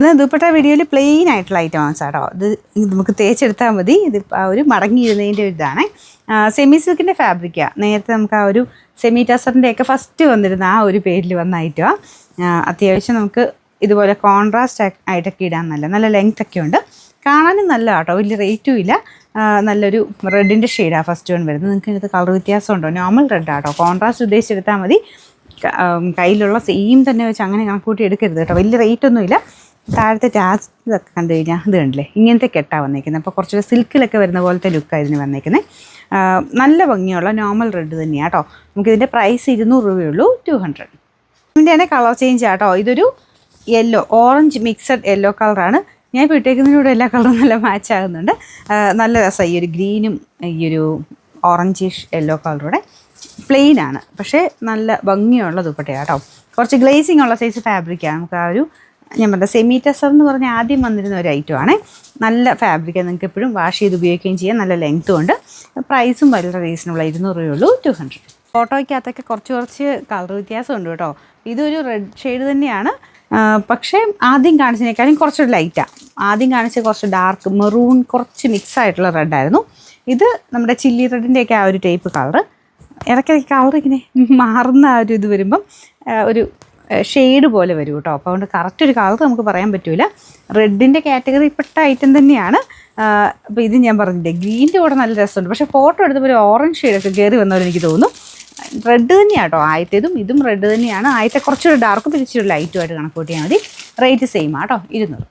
ഇത് ദുപ്പട്ട വീഡിയോയിൽ പ്ലെയിൻ ആയിട്ടുള്ള ഐറ്റംസ് ആട്ടോ. ഇത് നമുക്ക് തേച്ചെടുത്താൽ മതി. ഇത് ആ ഒരു മടങ്ങിയിരുന്നതിൻ്റെ ഒരു ഇതാണ്. സെമി സിൽക്കിൻ്റെ ഫാബ്രിക്കാണ്. നേരത്തെ നമുക്ക് ആ ഒരു സെമി ടസറിൻ്റെയൊക്കെ ഫസ്റ്റ് വന്നിരുന്ന ആ ഒരു പേരിൽ വന്ന ഐറ്റമാണ്. അത്യാവശ്യം നമുക്ക് ഇതുപോലെ കോൺട്രാസ്റ്റ് ആയിട്ടൊക്കെ ഇടാൻ നല്ല ലെങ്ത് ഒക്കെ ഉണ്ട്. കാണാനും നല്ല കേട്ടോ, വലിയ റേറ്റും ഇല്ല. നല്ലൊരു റെഡിൻ്റെ ഷെയ്ഡാണ് ഫസ്റ്റ് വൺ വരുന്നത്. നിങ്ങൾക്ക് ഇതിനകത്ത് കളർ വ്യത്യാസം ഉണ്ടോ? നോർമൽ റെഡ് ആട്ടോ. കോൺട്രാസ്റ്റ് ഉദ്ദേശിച്ചെടുത്താൽ മതി. കയ്യിലുള്ള സെയിം തന്നെ വെച്ച് അങ്ങനെ കണക്കൂട്ടി എടുക്കരുത് കേട്ടോ. വലിയ റേറ്റൊന്നുമില്ല. താഴത്തെ ടാസ് ഇതൊക്കെ കണ്ടു കഴിഞ്ഞാൽ ഇത് കണ്ടില്ലേ, ഇങ്ങനത്തെ കെട്ടാണ് വന്നേക്കുന്നത്. അപ്പോൾ കുറച്ചുകൂടെ സിൽക്കിലൊക്കെ വരുന്ന പോലത്തെ ലുക്കായിരുന്നു വന്നേക്കുന്നത്. നല്ല ഭംഗിയുള്ള നോർമൽ റെഡ് തന്നെയാണ് കേട്ടോ. നമുക്കിതിൻ്റെ പ്രൈസ് 200 രൂപയുള്ളൂ, 200. ഇതിൻ്റെ തന്നെ കളർ ചേഞ്ച് ആട്ടോ. ഇതൊരു യെല്ലോ ഓറഞ്ച് മിക്സഡ് യെല്ലോ കളറാണ്. ഞാൻ ഇപ്പോൾ ഇട്ടേക്കുന്നതിലൂടെ എല്ലാ കളറും നല്ല മാച്ച് ആകുന്നുണ്ട്. നല്ല രസമാണ്. ഈ ഒരു ഗ്രീനും ഈ ഒരു ഓറഞ്ചിഷ് യെല്ലോ കളറൂടെ പ്ലെയിനാണ്, പക്ഷേ നല്ല ഭംഗിയുള്ള ദുപ്പട്ടയാണ് കേട്ടോ. കുറച്ച് ഗ്ലേസിങ് ഉള്ള സൈസ് ഫാബ്രിക്കാണ്. നമുക്ക് ആ ഒരു ഞാൻ പറഞ്ഞ സെമി ടസർ എന്ന് പറഞ്ഞാൽ ആദ്യം വന്നിരുന്ന ഒരു ഐറ്റമാണ്. നല്ല ഫാബ്രിക്കാണ്. നിങ്ങൾക്ക് എപ്പോഴും വാഷ് ചെയ്ത് ഉപയോഗിക്കുകയും ചെയ്യാം. നല്ല ലെങ്ത്തും ഉണ്ട്. പ്രൈസും വളരെ റീസണബിൾ, 200 രൂപയുള്ളൂ, 200. ഫോട്ടോയ്ക്കകത്തൊക്കെ കുറച്ച് കളർ വ്യത്യാസമുണ്ട് കേട്ടോ. ഇതൊരു റെഡ് ഷെയ്ഡ് തന്നെയാണ്, പക്ഷേ ആദ്യം കാണിച്ചതിനേക്കാളും കുറച്ചൊരു ലൈറ്റാണ്. ആദ്യം കാണിച്ച കുറച്ച് ഡാർക്ക് മെറൂൺ കുറച്ച് മിക്സ് ആയിട്ടുള്ള റെഡായിരുന്നു. ഇത് നമ്മുടെ ചില്ലി റെഡിൻ്റെയൊക്കെ ആ ഒരു ടൈപ്പ് കളറ്. ഇടയ്ക്കിടയ്ക്ക് കളർ ഇങ്ങനെ മാറുന്ന ആ ഒരു ഇത് വരുമ്പം ഒരു ഷെയ്ഡ് പോലെ വരും കേട്ടോ. അപ്പോൾ അതുകൊണ്ട് കറക്റ്റ് ഒരു കളർ നമുക്ക് പറയാൻ പറ്റില്ല. റെഡിൻ്റെ കാറ്റഗറി പെട്ട ഐറ്റം തന്നെയാണ്. അപ്പോൾ ഇത് ഞാൻ പറഞ്ഞില്ലേ, ഗ്രീൻ്റെ കൂടെ നല്ല രസമുണ്ട്. പക്ഷേ ഫോട്ടോ എടുത്തപ്പോൾ ഒരു ഓറഞ്ച് ഷെയ്ഡൊക്കെ കയറി വന്നവർ എനിക്ക് തോന്നുന്നു. റെഡ് തന്നെയാണ് കേട്ടോ. ആദ്യത്തേതും ഇതും റെഡ് തന്നെയാണ്. ആദ്യത്തെ കുറച്ചൊരു ഡാർക്ക് പിടിച്ചൊരു ലൈറ്റുമായിട്ട് കണക്ക് കൂട്ടിയാൽ മതി. റേറ്റ് സെയിം ആട്ടോ, 200.